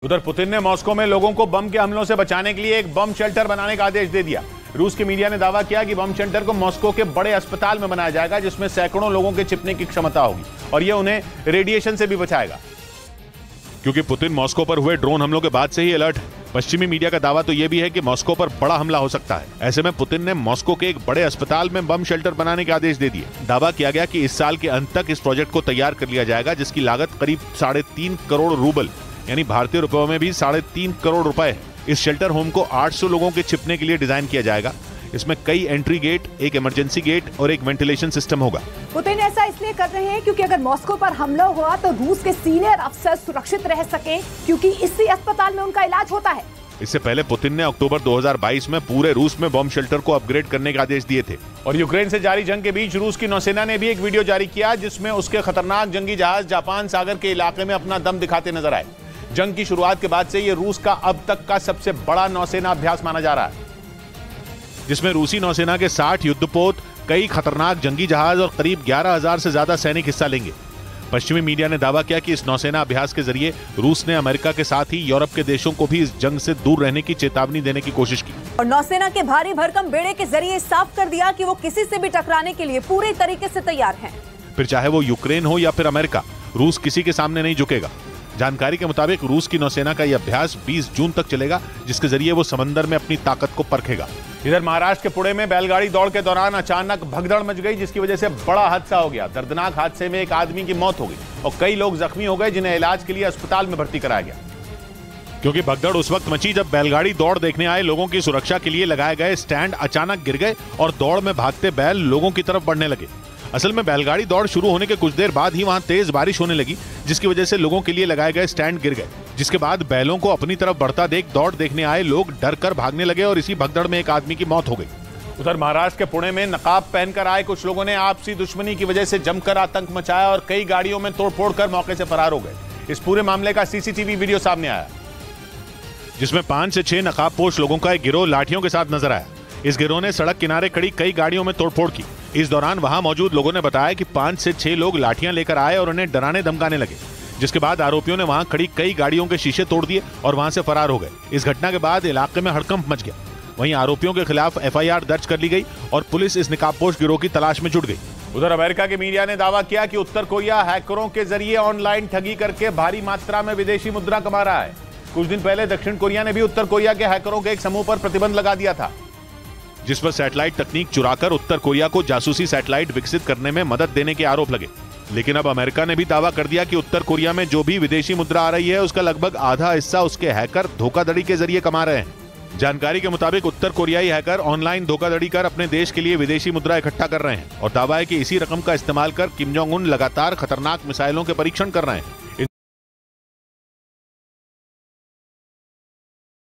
उधर पुतिन ने मॉस्को में लोगों को बम के हमलों से बचाने के लिए एक बम शेल्टर बनाने का आदेश दे दिया। रूस की मीडिया ने दावा किया कि बम शेल्टर को मॉस्को के बड़े अस्पताल में बनाया जाएगा, जिसमें सैकड़ों लोगों के छिपने की क्षमता होगी और यह उन्हें रेडिएशन से भी बचाएगा। क्योंकि पुतिन मॉस्को पर हुए ड्रोन हमलों के बाद से ही अलर्ट है। पश्चिमी मीडिया का दावा तो यह भी है कि मॉस्को पर बड़ा हमला हो सकता है। ऐसे में पुतिन ने मॉस्को के एक बड़े अस्पताल में बम शेल्टर बनाने के आदेश दे दिए। दावा किया गया कि इस साल के अंत तक इस प्रोजेक्ट को तैयार कर लिया जाएगा, जिसकी लागत करीब 3.5 करोड़ रूबल यानी भारतीय रुपयों में भी 3.5 करोड़ रुपए है। इस शेल्टर होम को 800 लोगों के छिपने के लिए डिजाइन किया जाएगा। इसमें कई एंट्री गेट, एक इमरजेंसी गेट और एक वेंटिलेशन सिस्टम होगा। पुतिन ऐसा इसलिए कर रहे हैं क्योंकि अगर मॉस्को पर हमला हुआ तो रूस के सीनियर अफसर सुरक्षित रह सकें, क्योंकि इसी अस्पताल में उनका इलाज होता है। इससे पहले पुतिन ने अक्टूबर 2022 में पूरे रूस में बम शेल्टर को अपग्रेड करने के आदेश दिए थे। और यूक्रेन से जारी जंग के बीच रूस की नौसेना ने भी एक वीडियो जारी किया, जिसमें उसके खतरनाक जंगी जहाज जापान सागर के इलाके में अपना दम दिखाते नजर आए। जंग की शुरुआत के बाद से यह रूस का अब तक का सबसे बड़ा नौसेना अभ्यास माना जा रहा है, जिसमें रूसी नौसेना के 60 युद्धपोत, कई खतरनाक जंगी जहाज और करीब 11,000 से ज्यादा सैनिक हिस्सा लेंगे। पश्चिमी मीडिया ने दावा किया कि इस नौसेना अभ्यास के जरिए रूस ने अमेरिका के साथ ही यूरोप के देशों को भी इस जंग से दूर रहने की चेतावनी देने की कोशिश की। और नौसेना के भारी भरकम बेड़े के जरिए साफ कर दिया कि वो किसी से भी टकराने के लिए पूरे तरीके से तैयार हैं। फिर चाहे वो यूक्रेन हो या फिर अमेरिका, रूस किसी के सामने नहीं झुकेगा। जानकारी के मुताबिक रूस की नौसेना का यह अभ्यास 20 जून तक चलेगा, जिसके जरिए वो समंदर में अपनी ताकत को परखेगा। इधर महाराष्ट्र के पुणे में बैलगाड़ी दौड़ के दौरान अचानक भगदड़ मच गई, जिसकी वजह से बड़ा हादसा हो गया। दर्दनाक हादसे में एक आदमी की मौत हो गई और कई लोग जख्मी हो गए, जिन्हें इलाज के लिए अस्पताल में भर्ती कराया गया। क्योंकि भगदड़ उस वक्त मची जब बैलगाड़ी दौड़ देखने आए लोगों की सुरक्षा के लिए लगाए गए स्टैंड अचानक गिर गए और दौड़ में भागते बैल लोगों की तरफ बढ़ने लगे। असल में बैलगाड़ी दौड़ शुरू होने के कुछ देर बाद ही वहां तेज बारिश होने लगी, जिसकी वजह से लोगों के लिए लगाए गए स्टैंड गिर गए। जिसके बाद बैलों को अपनी तरफ बढ़ता देख दौड़ देखने आए लोग डर कर भागने लगे और इसी भगदड़ में एक आदमी की मौत हो गई। उधर महाराष्ट्र के पुणे में नकाब पहनकर आए कुछ लोगों ने आपसी दुश्मनी की वजह से जमकर आतंक मचाया और कई गाड़ियों में तोड़फोड़ कर मौके से फरार हो गए। इस पूरे मामले का सीसीटीवी वीडियो सामने आया, जिसमें 5 से 6 नकाबपोश लोगों का एक गिरोह लाठियों के साथ नजर आया। इस गिरोह ने सड़क किनारे खड़ी कई गाड़ियों में तोड़फोड़ की। इस दौरान वहां मौजूद लोगों ने बताया कि 5 से 6 लोग लाठियां लेकर आए और उन्हें डराने धमकाने लगे, जिसके बाद आरोपियों ने वहां खड़ी कई गाड़ियों के शीशे तोड़ दिए और वहां से फरार हो गए। इस घटना के बाद इलाके में हड़कंप मच गया। वहीं आरोपियों के खिलाफ FIR दर्ज कर ली गई और पुलिस इस नकाबपोश गिरोह की तलाश में जुट गई। उधर अमेरिका की मीडिया ने दावा किया कि उत्तर कोरिया हैकरों के जरिए ऑनलाइन ठगी करके भारी मात्रा में विदेशी मुद्रा कमा रहा है। कुछ दिन पहले दक्षिण कोरिया ने भी उत्तर कोरिया के हैकरों के एक समूह पर प्रतिबंध लगा दिया था, जिस पर सैटेलाइट तकनीक चुराकर उत्तर कोरिया को जासूसी सैटेलाइट विकसित करने में मदद देने के आरोप लगे। लेकिन अब अमेरिका ने भी दावा कर दिया कि उत्तर कोरिया में जो भी विदेशी मुद्रा आ रही है, उसका लगभग आधा हिस्सा उसके हैकर धोखाधड़ी के जरिए कमा रहे हैं। जानकारी के मुताबिक उत्तर कोरियाई हैकर ऑनलाइन धोखाधड़ी कर अपने देश के लिए विदेशी मुद्रा इकट्ठा कर रहे हैं और दावा है कि इसी रकम का इस्तेमाल कर किम जोंग उन लगातार खतरनाक मिसाइलों के परीक्षण कर रहे हैं।